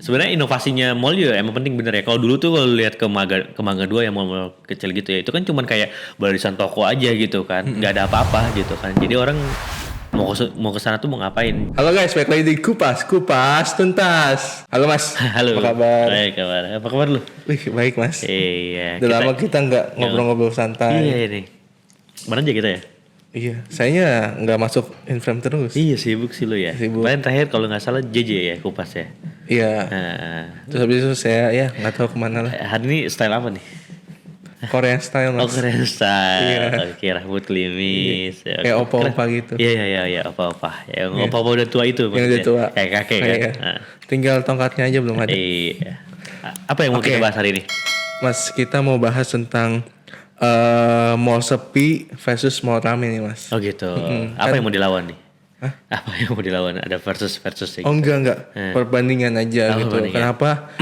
sebenarnya inovasinya mall juga emang penting bener ya. Kalau dulu tuh kalau lihat ke Mangga 2 yang mall-mall kecil gitu ya, itu kan cuman kayak barisan toko aja gitu kan, nggak ada apa-apa gitu kan. Jadi orang mau ke sana tuh mau ngapain? Halo guys, balik lagi di Kupas Tuntas. Halo Mas, Halo. apa kabar? Baik, kabar. Apa kabar lu? Wih, baik Mas. Iya. Udah lama kita nggak ngobrol-ngobrol santai. Iya ini. Mana aja kita ya? Iya, sayanya nggak masuk inframe terus. Iya sibuk sih lu ya. Sibuk. Kemarin terakhir kalau nggak salah JJ ya Kupas ya. Iya. Nah, Terus habis itu saya ya nggak tahu kemana lah. hari ini style apa nih? Korean style Oh Mas. keren style. Iya. Oke, rambut klimis. Ya, Kayak oke, opa-opa keren. gitu. Iya, opa-opa. Yang opa-opa udah tua itu Yang udah tua. Kayak kakek kan. Iya. Nah, Tinggal tongkatnya aja belum ada. iya. Apa yang mau kita bahas hari ini? Mas, kita mau bahas tentang mall sepi versus mall rame nih Mas. Oh gitu. Apa yang mau dilawan nih? Hah? Apa yang mau dilawan? Ada versus ya. Oh enggak. Perbandingan aja gitu. Perbandingan. Kenapa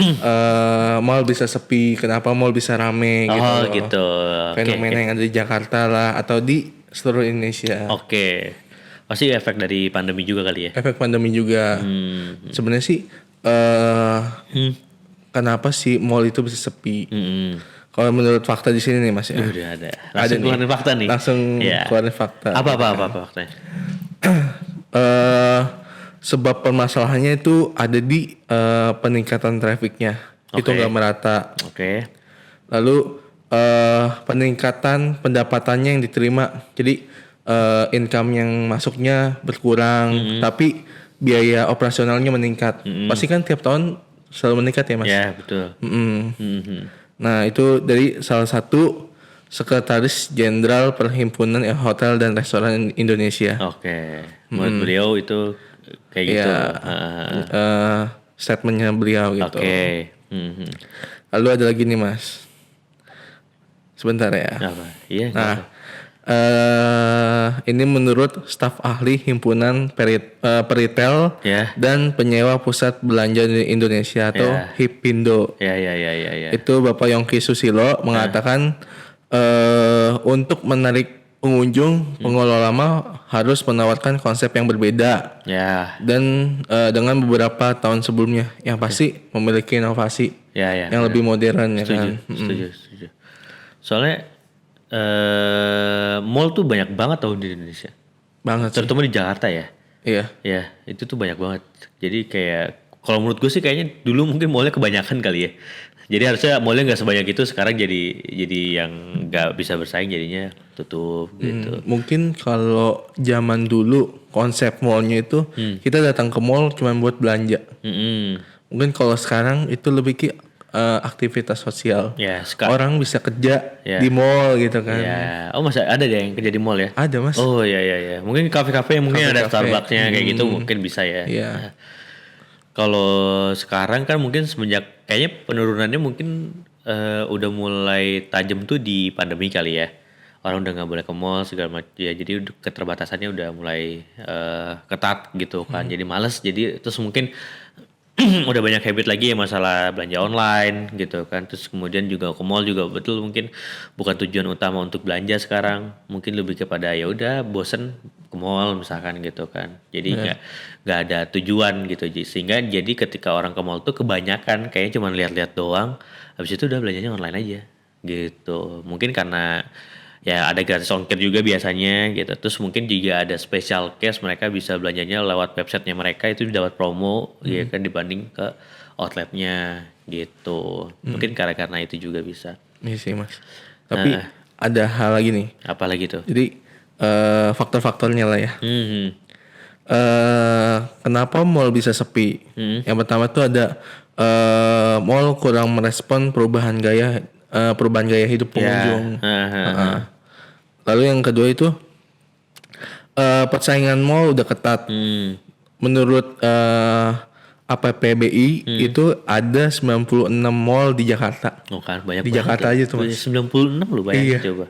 mall bisa sepi, kenapa mall bisa rame gitu. Oh loh. gitu. Fenomena yang ada di Jakarta lah atau di seluruh Indonesia. Oke. Pasti efek dari pandemi juga kali ya. Efek pandemi juga. Sebenarnya sih kenapa sih mall itu bisa sepi? Kalau menurut fakta di sini nih Mas ya. Udah ada. Langsung nih. keluarin fakta nih. Langsung Iya. keluarin fakta. Apa faktanya? Sebab permasalahannya itu ada di peningkatan trafficnya. Itu nggak merata. Oke. Lalu peningkatan pendapatannya yang diterima. Jadi income yang masuknya berkurang, tapi biaya operasionalnya meningkat. Pasti kan tiap tahun selalu meningkat ya Mas? Ya betul. Nah itu dari salah satu Sekretaris Jenderal Perhimpunan Hotel dan Restoran Indonesia. Oke. Menurut beliau itu kayak gitu. Statementnya beliau gitu. Oke. Lalu ada lagi nih Mas. Sebentar ya. Apa? Iya. Nah, ini menurut staf ahli Himpunan Peritel Ya. dan Penyewa Pusat Belanja di Indonesia atau HIPindo. Ya. Itu Bapak Yongki Susilo mengatakan untuk menarik pengunjung, pengelola mall harus menawarkan konsep yang berbeda. Ya. Dan dengan beberapa tahun sebelumnya yang pasti memiliki inovasi yang lebih modern ya kan. Setuju. Soalnya mall tuh banyak banget tau di Indonesia. Banget sih. Terutama di Jakarta ya. Iya. Ya, itu tuh banyak banget. Jadi kayak kalau menurut gue sih kayaknya dulu mungkin mallnya kebanyakan kali ya. Jadi harusnya mallnya nggak sebanyak itu, sekarang jadi yang nggak bisa bersaing jadinya tutup gitu. Mungkin kalau zaman dulu konsep mallnya itu kita datang ke mall cuma buat belanja. Mungkin kalau sekarang itu lebih ke aktivitas sosial. Ya, Orang bisa kerja di mall gitu kan. Ya, oh masa ada deh yang kerja di mall ya? Ada Mas. Oh iya. Mungkin kafe-kafe yang mungkin ada Kafe-kafe. Starbucks-nya kayak gitu mungkin bisa ya. Iya. Nah, kalau sekarang kan mungkin semenjak kayaknya penurunannya mungkin udah mulai tajam tuh di pandemi kali ya. Orang udah nggak boleh ke mall segala macam ya, jadi keterbatasannya udah mulai ketat gitu kan. Jadi males, jadi terus mungkin udah banyak habit lagi ya masalah belanja online gitu kan. Terus kemudian juga ke mall juga betul mungkin bukan tujuan utama untuk belanja sekarang. Mungkin lebih kepada ya udah bosen ke mall misalkan gitu kan. Jadi nggak ada tujuan gitu. Sehingga jadi ketika orang ke mall tuh kebanyakan kayaknya cuma lihat-lihat doang. Habis itu udah belanjanya online aja gitu. Mungkin karena ya ada gratis ongkir juga biasanya gitu. Terus mungkin juga ada special case mereka bisa belanjanya lewat websitenya mereka itu dapat promo ya kan dibanding ke outletnya gitu. Mungkin karena itu juga bisa. Iya sih Mas. Tapi ada hal lagi nih. Apa lagi tuh? Jadi faktor-faktornya lah ya. Kenapa mall bisa sepi? Yang pertama tuh ada mall kurang merespon perubahan gaya hidup pengunjung. Lalu yang kedua itu persaingan mall udah ketat. Menurut APPBI itu ada 96 mall di Jakarta. Oh kan banyak Di banget Jakarta ya. aja tuh Mas. 96 loh bayangin coba.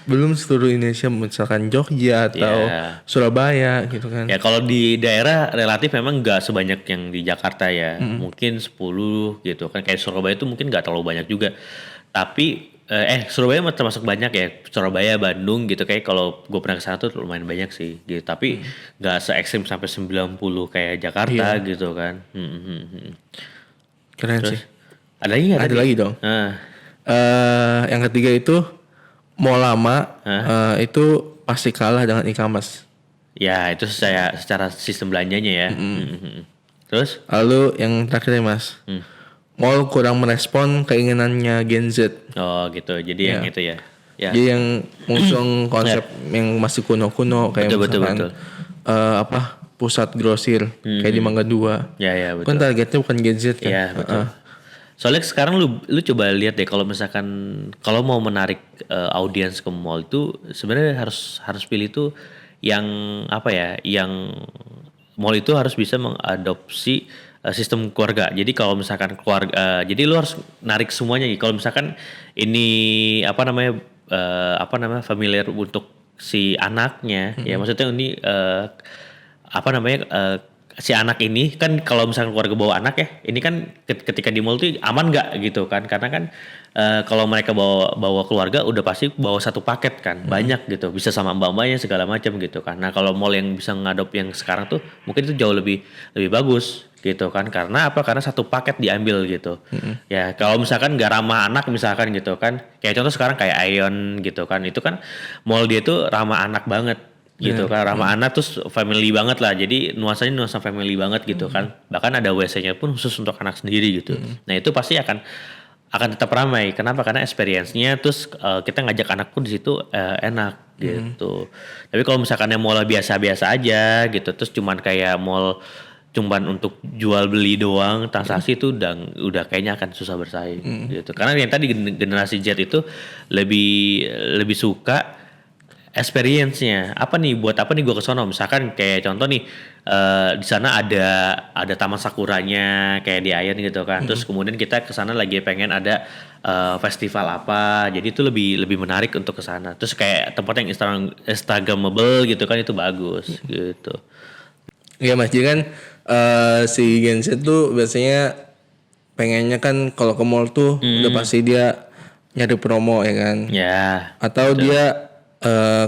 Belum seluruh Indonesia misalkan Jogja atau Surabaya gitu kan. Ya kalau di daerah relatif memang nggak sebanyak yang di Jakarta ya. Mungkin 10 gitu kan. Kayak Surabaya itu mungkin nggak terlalu banyak juga. Tapi Surabaya termasuk banyak ya. Surabaya, Bandung gitu kayak kalau gue pernah kesana tuh lumayan banyak sih gitu. Tapi nggak se ekstrim sampai 90 kayak Jakarta gitu kan. Keren Terus sih. ada lagi nggak Ada tadi? lagi dong. Nah, Yang ketiga itu mall lama itu pasti kalah dengan e-commerce. ya itu saya secara sistem belanjanya ya. Terus? Lalu yang terakhir ya Mas, mall kurang merespon keinginannya Gen Z. Oh gitu. Jadi yang Ya. itu ya. Ya. Jadi yang ngusung konsep yang masih kuno-kuno kayak Betul, betul, misalkan betul. Pusat grosir kayak di Mangga 2. Ya, ya, Kan betul. targetnya bukan Gen Z kan. Iya betul. Soalnya sekarang lu coba lihat deh kalau misalkan kalau mau menarik audiens ke mall itu sebenarnya harus pilih tuh yang apa ya, yang mall itu harus bisa mengadopsi sistem keluarga. Jadi kalau misalkan keluarga, jadi lu harus narik semuanya. Kalau misalkan ini apa namanya familiar untuk si anaknya, ya maksudnya ini apa namanya si anak ini kan kalau misalkan keluarga bawa anak ya ini kan ketika di mall tuh aman nggak gitu kan karena kan kalau mereka bawa keluarga udah pasti bawa satu paket kan banyak gitu bisa sama mbak-mbaknya segala macam gitu kan. Nah kalau mall yang bisa ngadop yang sekarang tuh mungkin itu jauh lebih bagus gitu kan karena apa karena satu paket diambil gitu. Ya kalau misalkan nggak ramah anak misalkan gitu kan kayak contoh sekarang kayak Aeon gitu kan itu kan mall dia tuh ramah anak banget gitu kan ramah anak terus family banget lah jadi nuansanya nuansa family banget gitu kan bahkan ada WC-nya pun khusus untuk anak sendiri gitu. Nah itu pasti akan tetap ramai kenapa karena experience-nya terus kita ngajak anak pun di situ enak gitu. Tapi kalau misalkan yang mall biasa-biasa aja gitu terus cuman kayak mall cuman untuk jual beli doang transaksi itu udah kayaknya akan susah bersaing gitu karena yang tadi generasi Z itu lebih suka experience-nya apa nih buat apa nih gue kesono misalkan kayak contoh nih di sana ada taman sakuranya kayak di Ayan gitu kan terus kemudian kita kesana lagi pengen ada festival apa jadi itu lebih menarik untuk kesana terus kayak tempat yang instagramable gitu kan itu bagus gitu. Iya Mas, jadi kan si Gen Z tuh biasanya pengennya kan kalau ke mall tuh udah pasti dia nyari promo ya kan. Ya Atau dia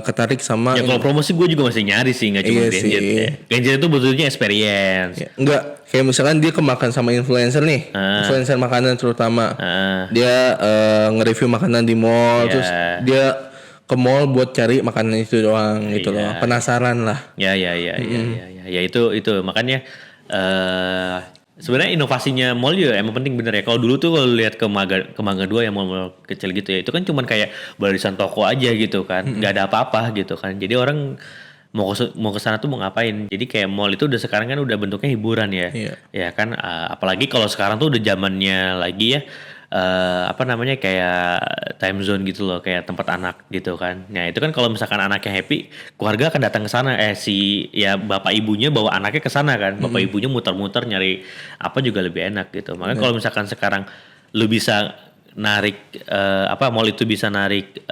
ketarik sama ya kalau promosi gue juga masih nyari sih nggak cuma Iya Genjet sih. ya. Genjet itu betulnya experience. Ya, enggak kayak misalkan dia kemakan sama influencer nih, influencer makanan terutama. Dia nge-review makanan di mall Iya. terus dia ke mall buat cari makanan itu doang gitu loh. Penasaran lah. Ya itu makanya sebenarnya inovasinya mall juga emang penting bener ya. Kalau dulu tuh kalau lihat ke Mangga 2 yang mall-mall kecil gitu ya, itu kan cuman kayak barisan toko aja gitu kan, nggak ada apa-apa gitu kan. Jadi orang mau ke sana tuh mau ngapain? Jadi kayak mall itu udah sekarang kan udah bentuknya hiburan ya, Iya. ya kan. Apalagi kalau sekarang tuh udah zamannya lagi ya. Apa namanya kayak time zone gitu loh kayak tempat anak gitu kan. Nah itu kan kalau misalkan anaknya happy keluarga akan datang ke sana si ya bapak ibunya bawa anaknya ke sana kan bapak ibunya muter-muter nyari apa juga lebih enak gitu. Makanya kalau misalkan sekarang lu bisa narik mall itu bisa narik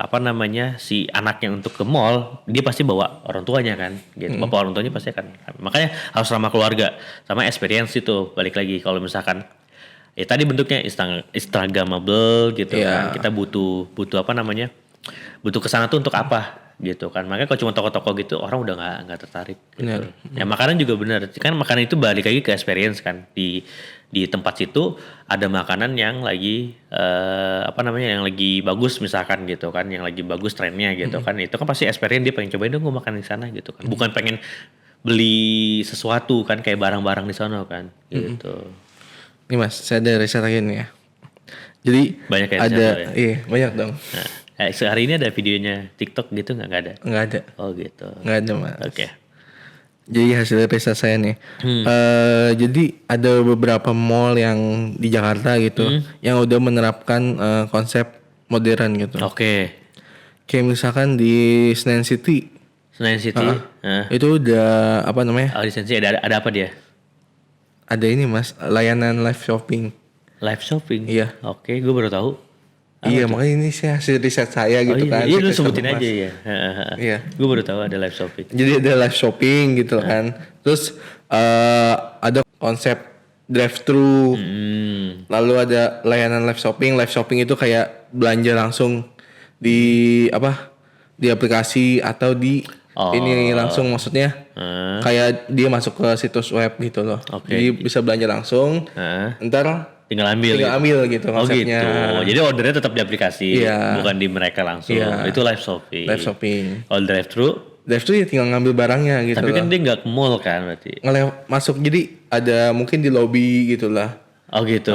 apa namanya si anaknya untuk ke mall dia pasti bawa orang tuanya kan gitu. Bapak orang tuanya pasti akan makanya harus ramah keluarga sama experience itu balik lagi kalau misalkan ya tadi bentuknya instagramable gitu kan. Kita butuh apa namanya? Butuh kesana tuh untuk apa gitu kan. Makanya kalau cuma toko-toko gitu orang udah nggak tertarik gitu. Ya makanan juga benar. Kan makanan itu balik lagi ke experience kan. Di tempat situ ada makanan yang lagi apa namanya yang lagi bagus misalkan gitu kan, yang lagi bagus trennya gitu kan. Itu kan pasti experience dia pengen cobain dong gue makan di sana gitu kan. Bukan pengen beli sesuatu kan kayak barang-barang di sana kan gitu. Nih Mas, saya ada riset lagi nih ya. Jadi Banyak ya ada riset lo ya? iya banyak dong. Nah, hari ini ada videonya TikTok gitu nggak ada? Nggak ada. Oh gitu. Nggak ada Mas. Oke. Jadi hasil riset saya nih. Jadi ada beberapa mall yang di Jakarta gitu yang udah menerapkan konsep modern gitu. Oke. Kayak misalkan di Senen City Senayan City. itu udah apa namanya? Oh di Sensi ada apa dia? Ada ini Mas, layanan live shopping. Live shopping. Iya. Oke, gue baru tahu. Iya, makanya ini sih hasil riset saya Oh gitu iya, kan. iya Saya lu kasih sebutin tahu, aja Mas. ya. Iya. Gue baru tahu ada live shopping. Jadi ada live shopping gitu kan. Terus ada konsep drive thru. Lalu ada layanan live shopping. Live shopping itu kayak belanja langsung di apa? Di aplikasi atau di ini langsung maksudnya Kayak dia masuk ke situs web gitu loh. Oke. Jadi bisa belanja langsung. Ntar Tinggal ambil. tinggal ambil gitu Oh konsepnya. gitu. Jadi ordernya tetap di aplikasi, Iya. bukan di mereka langsung. Iya. Itu live shopping. Live shopping. Kalau drive thru, Drive tuh ya tinggal ngambil barangnya gitu tapi loh. kan dia nggak ke mall kan berarti. Masuk jadi ada mungkin di lobby gitu lah. Oh gitu.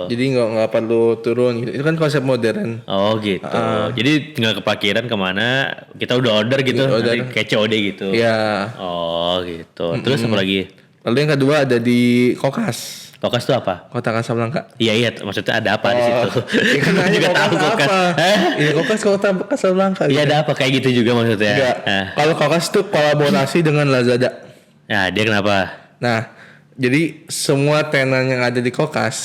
Jadi nggak perlu turun gitu. Itu kan konsep modern. Oh gitu. Jadi tinggal ke parkiran kemana, kita udah order gitu, nanti kayak COD gitu. Ya. Oh gitu. Terus apa lagi? Lalu yang kedua ada di Kokas, Kokas tuh apa? Kota Kasablanka. Iya, maksudnya ada apa di situ? Ya kan Aku nanya juga tahu Kokas. apa? Iya Kokas Kota Kasablanka. Iya ada apa kayak gitu juga maksudnya? Enggak. Kalau Kokas tuh kolaborasi dengan Lazada. Nah, dia kenapa? Nah, jadi semua tenan yang ada di Kokas,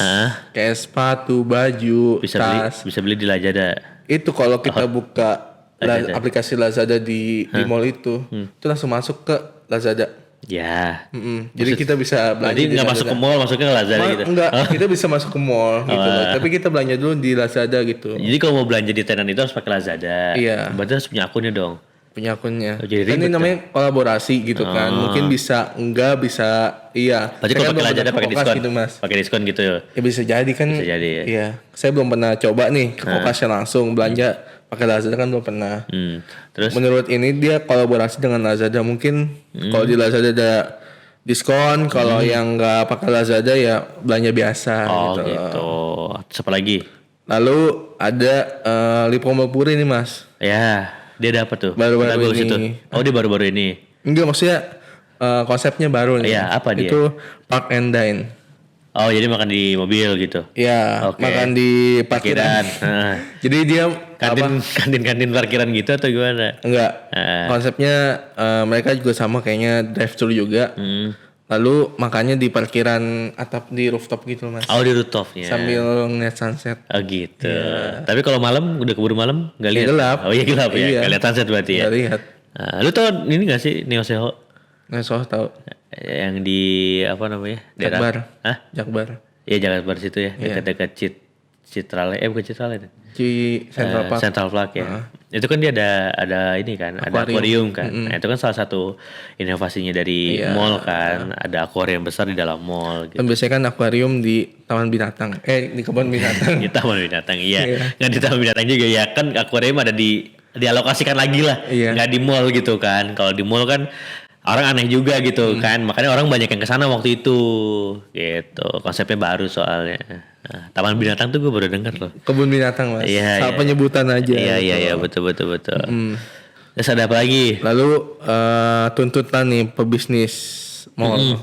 kayak sepatu, baju, Bisa beli di Lazada. itu kalau kita buka aplikasi Lazada di mall itu langsung masuk ke Lazada. Ya. Jadi kita bisa belanja Berarti di nggak masuk ke mall, masuknya ke Lazada gitu. Enggak, kita bisa masuk ke mall gitu loh. Tapi kita belanja dulu di Lazada gitu. Jadi kalau mau belanja di tenan itu harus pakai Lazada. Iya. Berarti harus punya akunnya dong. Punya akunnya. Oh, jadi Kan ini ribet namanya kolaborasi gitu kan. Mungkin bisa enggak bisa iya. Berarti Saya kalau kan pakai belum Lazada pernah pakai ke Kokas diskon. gitu, Mas. Pakai diskon gitu. Ya bisa jadi kan. Bisa jadi ya. Iya. Saya belum pernah coba nih ke Kokasnya langsung belanja pakai Lazada kan belum pernah. Terus Menurut ini dia kolaborasi dengan Lazada. Mungkin kalau di Lazada ada diskon, kalau yang nggak pakai Lazada ya belanja biasa gitu. Terus apa lagi? Lalu ada Lipomopuri nih Mas. Ya, dia ada apa tuh? Baru-baru Kita bagus ini. itu. Oh, dia baru-baru ini. Enggak maksudnya konsepnya baru nih. Iya, apa dia? Itu Park and Dine. Oh, jadi makan di mobil gitu. Ya, Oke. makan di parkiran. Heeh. Jadi dia kantin parkiran gitu atau gimana? enggak. Konsepnya mereka juga sama kayaknya drive thru juga. Lalu makannya di parkiran atap di rooftop gitu Mas. Oh, di rooftopnya. Sambil ngeliat sunset. Oh gitu. Tapi kalau malam udah keburu malam nggak lihat. gelap. Oh iya gelap ya. Iya. Nggak lihat sunset berarti ya. Nggak lihat. Nah, lu tau ini nggak sih Neo Seho? Nggak soal tahu. Yang di apa namanya? Jakbar. Hah? Jakbar. Iya Jakbar situ ya. Dekat-dekat Citrale. Bukan Citrale. Di Central Park. Central Park ya. Itu kan dia ada ini kan, ada akuarium kan. Nah, itu kan salah satu inovasinya dari mall kan. Ada akuarium besar di dalam mall gitu. Kan biasanya kan akuarium di taman binatang. Di kebun binatang. Di taman binatang iya. Nggak di taman binatang juga ya kan akuarium ada dialokasikan lagi lah. Iya. Nggak di mall gitu kan. Kalau di mall kan orang aneh juga gitu kan. Makanya orang banyak yang kesana waktu itu gitu. Konsepnya baru soalnya. Nah, taman binatang tuh gue baru denger loh. Kebun binatang Mas. Iya, Saat iya. penyebutan aja. Iya betul. Terus ada apa lagi? Lalu tuntutan nih pebisnis mall.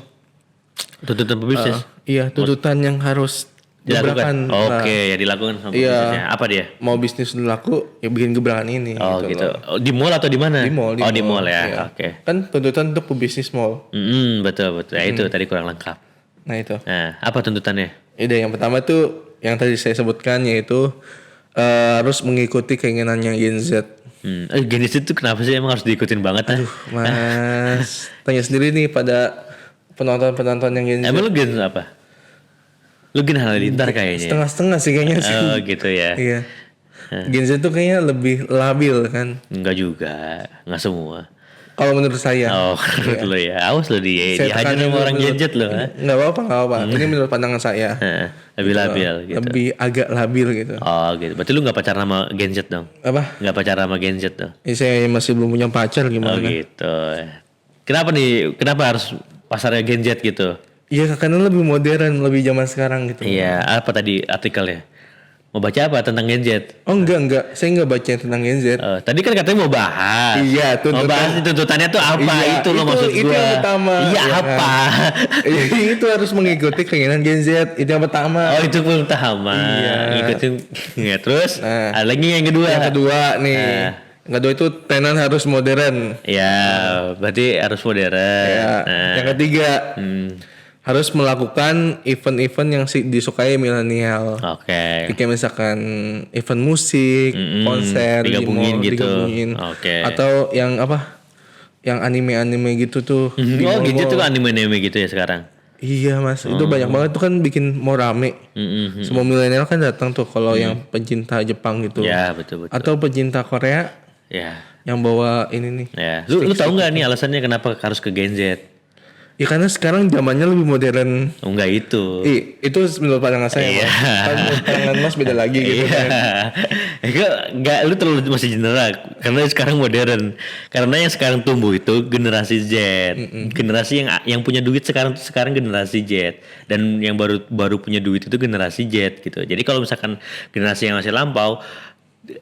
Tuntutan pebisnis Iya, tuntutan yang harus dilakukan. gebrakan. Oke, ya dilakukan sama Iya. pebisnisnya. Apa dia? Mau bisnis dulu laku ya bikin gebrakan ini. Oh gitu. loh. Oh, di mall atau di mana? Di mall. Oh di mall ya. Iya. Oke. Kan tuntutan untuk pebisnis mall. Betul. Ya itu tadi kurang lengkap. Nah itu. Nah, apa tuntutannya? Ide yang pertama tuh yang tadi saya sebutkan yaitu harus mengikuti keinginannya Gen Z. Gen Z itu kenapa sih emang harus diikutin banget? Mas, tanya sendiri nih pada penonton-penonton yang Gen Z. Emang lu Gen apa? Lu Gen Halilintar kayaknya. Setengah-setengah sih kayaknya sih. Oh gitu ya. Iya. Gen Z tuh kayaknya lebih labil kan. Enggak juga, enggak semua. Kalau menurut saya. Oh, menurut lu ya. Awas lu Saya dihajar tekanin sama orang dulu. Gen Z lu. Nggak apa-apa. Ini menurut pandangan saya. Lebih labil gitu. Lebih agak labil gitu. Oh gitu. Berarti lu gak pacaran sama Gen Z dong? Apa? Gak pacaran sama Gen Z dong? Ini saya masih belum punya pacar gimana? Oh gitu. Kenapa nih? Kenapa harus pasarnya Gen Z gitu? Iya karena lebih modern, lebih zaman sekarang gitu. Iya. Apa tadi artikelnya? Mau baca apa tentang Gen Z? Oh enggak. Saya enggak baca tentang Gen Z. Tadi kan katanya mau bahas. Iya, Mau bahas tuntutannya tuh apa? Iya, itu lo maksud itu gua. yang pertama. Iya Ya apa? Itu harus mengikuti keinginan Gen Z. Itu yang pertama. Oh itu pun pertama. Iya. Ngikutin. Ya, terus Nah. ada lagi yang kedua. Yang kedua nih. Yang kedua itu tenan harus modern. Ya, berarti harus modern. Ya. Nah. Yang ketiga harus melakukan event-event yang disukai milenial. Oke. Kayak misalkan event musik, konser, digabungin di mall, gitu. digabungin. Oke. Atau yang apa? Yang anime-anime gitu tuh. di Oh gitu mall-mall. tuh anime-anime gitu ya sekarang. Iya mas, itu banyak banget tuh kan bikin mau rame. Semua milenial kan datang tuh kalau yang pencinta Jepang gitu. Ya betul. Atau pencinta Korea, Ya. yang bawa ini nih. Ya. Lu tahu nggak nih alasannya kenapa harus ke Gen Z? Ya karena sekarang zamannya lebih modern. Oh, enggak itu. Itu menurut pandangan saya. Iya. Mas. Kan menurut pandangan Mas beda lagi gitu Iya. kan. Enggak, lu terlalu masih general. Karena sekarang modern. Karena yang sekarang tumbuh itu generasi Z. Generasi yang punya duit sekarang generasi Z. Dan yang baru punya duit itu generasi Z gitu. Jadi kalau misalkan generasi yang masih lampau,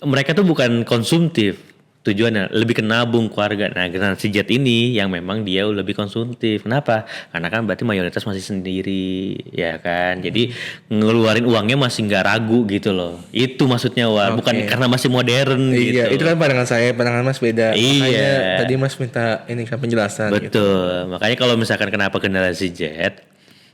mereka tuh bukan konsumtif. Tujuannya lebih ke nabung keluarga. Nah, generasi Z ini yang memang dia lebih konsumtif. Kenapa? Karena kan berarti mayoritas masih sendiri, ya kan. Jadi ngeluarin uangnya masih nggak ragu gitu loh. Itu maksudnya bukan karena masih modern gitu. Iya, itu kan pandangan saya, pandangan Mas beda. Iya. Makanya tadi Mas minta ini kan penjelasan. Betul. Gitu. Makanya kalau misalkan kenapa generasi Z,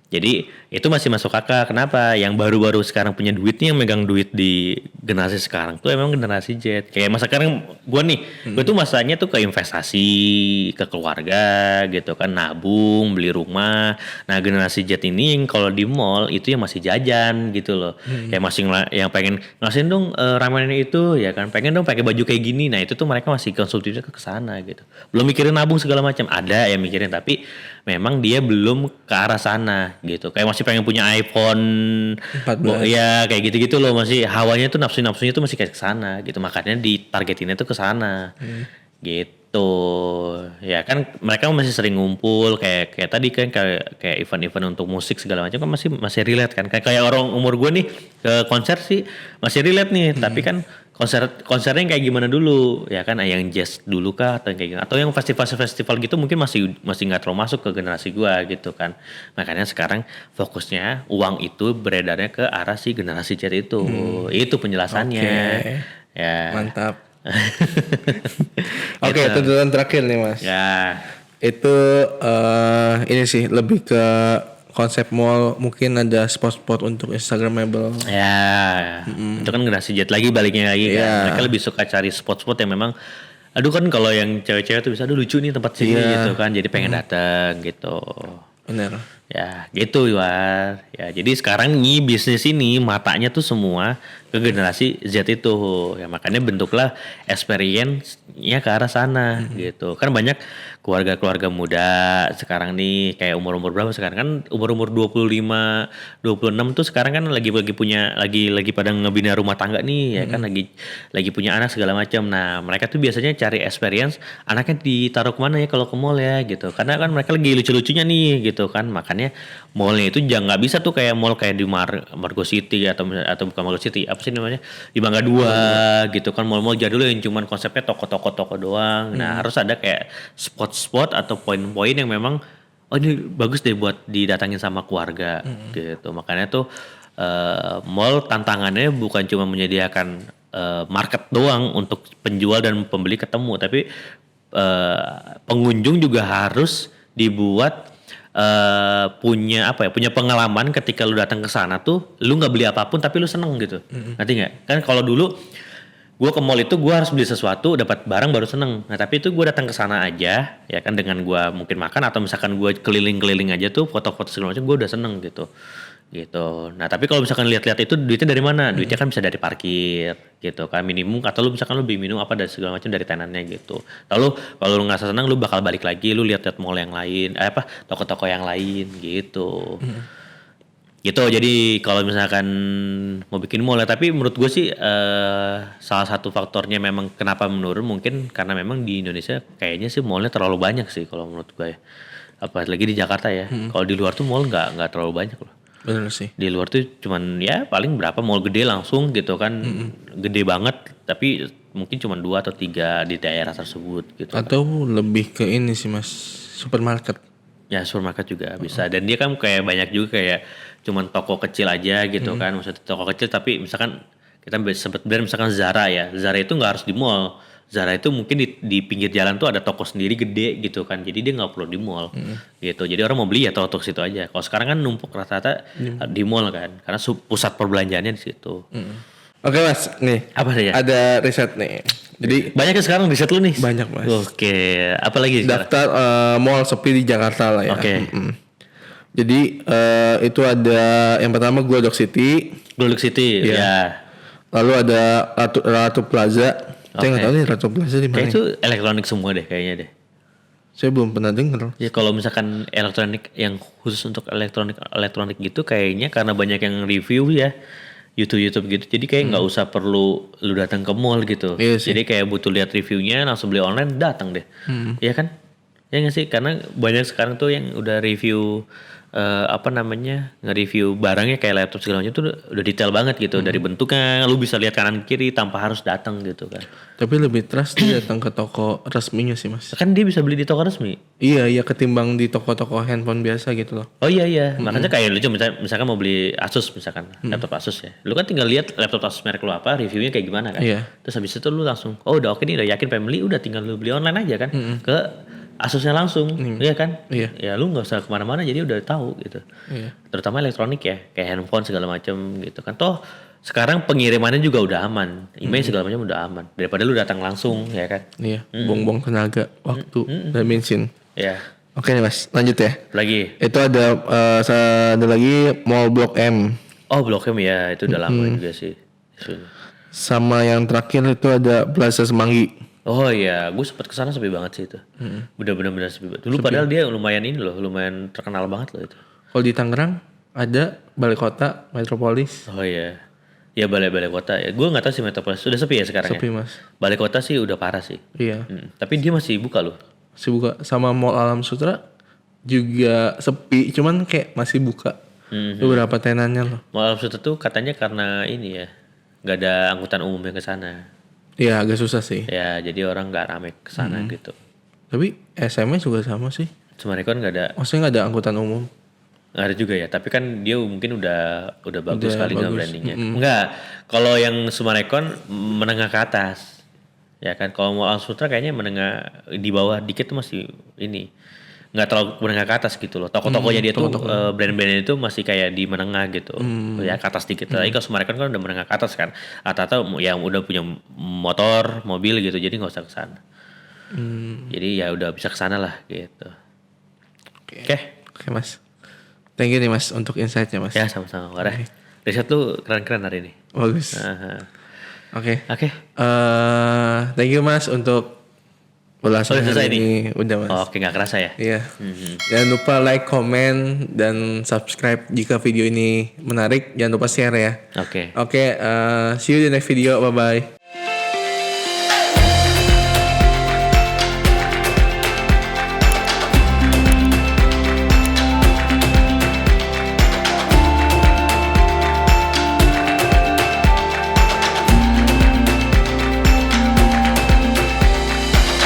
jadi itu masih masuk akal. Kenapa? Yang baru-baru sekarang punya duit nih, yang megang duit di generasi sekarang tuh emang generasi Z. Kayak masa sekarang gue nih, gue tuh masanya tuh ke investasi, ke keluarga gitu kan, nabung, beli rumah. Nah generasi Z ini yang kalau di mall itu yang masih jajan gitu loh. Kayak masih yang pengen ngasihin dong ramennya itu, ya kan, pengen dong pakai baju kayak gini. Nah itu tuh mereka masih konsumtifnya ke sana gitu. Belum mikirin nabung segala macam. Ada yang mikirin, tapi memang dia belum ke arah sana gitu. Kayak masih pengen punya iPhone 14. ya kayak gitu-gitu loh, masih hawanya tuh nafsunya tuh masih kayak ke sana gitu. Makanya ditargetinnya tuh ke sana. Gitu. Ya kan mereka masih sering ngumpul kayak tadi kan kayak event-event untuk musik segala macam kan masih relate kan. Kayak orang umur gue nih ke konser sih masih relate nih, tapi kan konsernya yang kayak gimana dulu ya kan, yang jazz dulu kah atau yang kayak gini, atau yang festival gitu mungkin masih nggak terlalu masuk ke generasi gua gitu kan. Makanya sekarang fokusnya uang itu beredarnya ke arah si generasi Z itu. Itu penjelasannya. Ya. Mantap. Oke, tuntutan terakhir nih Mas. Ya. Itu ini sih lebih ke konsep mall, mungkin ada spot-spot untuk Instagramable. Ya, itu kan generasi Z baliknya lagi kan. Mereka lebih suka cari spot-spot yang memang, aduh kan kalau yang cewek-cewek tuh bisa, aduh lucu nih tempat sini gitu kan. Jadi pengen datang gitu. Bener. Ya gitu Iwan. Ya jadi sekarang nih bisnis ini matanya tuh semua ke generasi Z itu. Ya makanya bentuklah experience-nya ke arah sana gitu. Kan banyak keluarga-keluarga muda sekarang nih, kayak umur-umur berapa sekarang kan, umur-umur 25, 26 tuh sekarang kan lagi pada ngebina rumah tangga nih ya kan, lagi punya anak segala macam. Nah, mereka tuh biasanya cari experience anaknya ditaruh kemana ya kalau ke mall ya gitu. Karena kan mereka lagi lucu-lucunya nih gitu kan. Makanya mallnya itu jangan nggak bisa tuh kayak mall kayak di Margo City atau bukan Margo City, apa sih namanya? Di Mangga 2 gitu kan, mall-mall jadul yang cuman konsepnya toko-toko doang. Nah, harus ada kayak spot atau poin-poin yang memang ini bagus deh buat didatangin sama keluarga gitu. Makanya tuh mall tantangannya bukan cuma menyediakan market doang untuk penjual dan pembeli ketemu, tapi pengunjung juga harus dibuat punya pengalaman ketika lu datang ke sana tuh lu nggak beli apapun tapi lu seneng gitu. Ngerti nggak? Kan kalau dulu gue ke mall itu gue harus beli sesuatu, dapat barang baru seneng. Nah tapi itu gue datang ke sana aja ya kan, dengan gue mungkin makan atau misalkan gue keliling-keliling aja tuh, foto-foto segala macam, gue udah seneng gitu. Nah tapi kalau misalkan lihat-lihat itu duitnya dari mana? Duitnya kan bisa dari parkir gitu kan, minimum, atau lu misalkan lu beli minum apa dan segala macam dari tenannya gitu. Lalu kalau lu ngerasa senang, lu bakal balik lagi, lu lihat-lihat mall yang lain, toko-toko yang lain gitu. Gitu. Jadi kalau misalkan mau bikin mall ya, tapi menurut gue sih salah satu faktornya memang kenapa menurun mungkin karena memang di Indonesia kayaknya sih mallnya terlalu banyak sih kalau menurut gue ya. Apalagi di Jakarta ya. Kalau di luar tuh mall nggak terlalu banyak loh. Bener sih. Di luar tuh cuman ya paling berapa mall gede langsung gitu kan, gede banget, tapi mungkin cuma 2 atau 3 di daerah tersebut gitu. Atau lebih ke ini sih Mas, supermarket. Ya supermarket juga bisa, dan dia kan kayak banyak juga kayak cuman toko kecil aja gitu kan, maksudnya toko kecil tapi misalkan kita sempat brand misalkan Zara ya, Zara itu nggak harus di mall. Zara itu mungkin di pinggir jalan tuh ada toko sendiri gede gitu kan, jadi dia nggak perlu di mall gitu. Jadi orang mau beli ya toko situ aja. Kalau sekarang kan numpuk rata-rata di mall kan, karena pusat perbelanjaannya di situ. Oke Mas, nih Apa sih ya? ada riset nih. Jadi Banyak ya sekarang riset lu nih. banyak Mas. Oke, apa lagi sekarang? Daftar mall sepi di Jakarta lah ya. Oke. Jadi itu ada yang pertama Glodok City, Glodok City, ya. lalu ada Ratu Plaza, Saya nggak tahu nih Ratu Plaza di Kayak mana. itu elektronik semua deh kayaknya deh. Saya belum pernah denger. Ya kalau misalkan elektronik yang khusus untuk elektronik gitu kayaknya karena banyak yang review ya YouTube gitu. Jadi kayak nggak usah perlu lu datang ke mall gitu. Iya sih. Jadi kayak butuh lihat reviewnya langsung beli online datang deh. Iya kan? Ya nggak sih? Karena banyak sekarang tuh yang udah review nge-review barangnya kayak laptop segala macam tuh udah detail banget gitu dari bentuknya lu bisa lihat kanan kiri tanpa harus datang gitu kan. Tapi lebih trust dia datang ke toko resminya sih mas. Kan dia bisa beli di toko resmi. Iya ketimbang di toko-toko handphone biasa gitu loh. Oh iya, makanya kayak lu misalkan mau beli Asus misalkan, laptop Asus ya. Lu kan tinggal lihat laptop Asus merek lu apa, reviewnya kayak gimana kan. Iya. Terus habis itu lu langsung, oh udah oke nih, udah yakin pengen beli, udah tinggal lu beli online aja kan. Ke Asusnya langsung, iya kan? Iya. Ya lu nggak usah kemana-mana jadi udah tahu gitu. Iya. Terutama elektronik ya, kayak handphone segala macam gitu kan. Toh sekarang pengirimannya juga udah aman, email segala macam udah aman. Daripada lu datang langsung ya kan. Iya. Buang-buang tenaga, waktu, dan bensin. Ya, Oke nih mas, lanjut ya. lagi. Itu ada ada lagi Mall Blok M. Oh Blok M ya, itu udah lama juga sih. isunya. Sama yang terakhir itu ada Plaza Semanggi. Oh iya, gue sempet kesana sepi banget sih itu. Udah benar-benar sepi banget. Dulu padahal dia lumayan ini loh, lumayan terkenal banget loh itu. Kalau di Tangerang ada Balai Kota, Metropolis. Oh iya, ya balai-balai kota ya. Gue nggak tahu sih Metropolis sudah sepi ya sekarang Sepi ya. mas. Balai kota sih udah parah sih. Iya. Tapi dia masih buka loh. Masih buka. Sama Mall Alam Sutra juga sepi, cuman kayak masih buka. Beberapa tenannya loh. Malam Sutra tuh katanya karena ini ya, nggak ada angkutan umum yang ke sana. Iya agak susah sih. Ya jadi orang nggak rame ke sana gitu. Tapi SMS juga sama sih. Sumarekon nggak ada, Maksudnya nggak ada angkutan umum. nggak ada juga ya. Tapi kan dia mungkin udah bagus Udah sekali nggak bagus. brandingnya. Enggak, kalau yang Sumarekon menengah ke atas. Ya kan, kalau mau Al Sutra kayaknya menengah di bawah dikit tuh masih ini. Nggak terlalu menengah ke atas gitu loh. Toko-tokonya dia tuh brand-brandnya itu masih kayak di menengah gitu. Ya ke atas dikit. Tapi kalau Sumarekon kan udah menengah ke atas kan. Atau yang udah punya motor, mobil gitu. Jadi nggak usah ke sana. Jadi ya udah bisa ke sana lah gitu. Oke. Oke mas. Thank you nih mas untuk insight-nya mas. Ya sama-sama. Warah. Riset lu keren-keren hari ini. Bagus. Aha. Oke. Oke. Thank you mas untuk ulasan Udah selesai hari ini. Udah mas. Oke, nggak kerasa ya. Iya. Jangan lupa like, comment, dan subscribe jika video ini menarik. Jangan lupa share ya. Oke. Oke. See you di next video. Bye bye.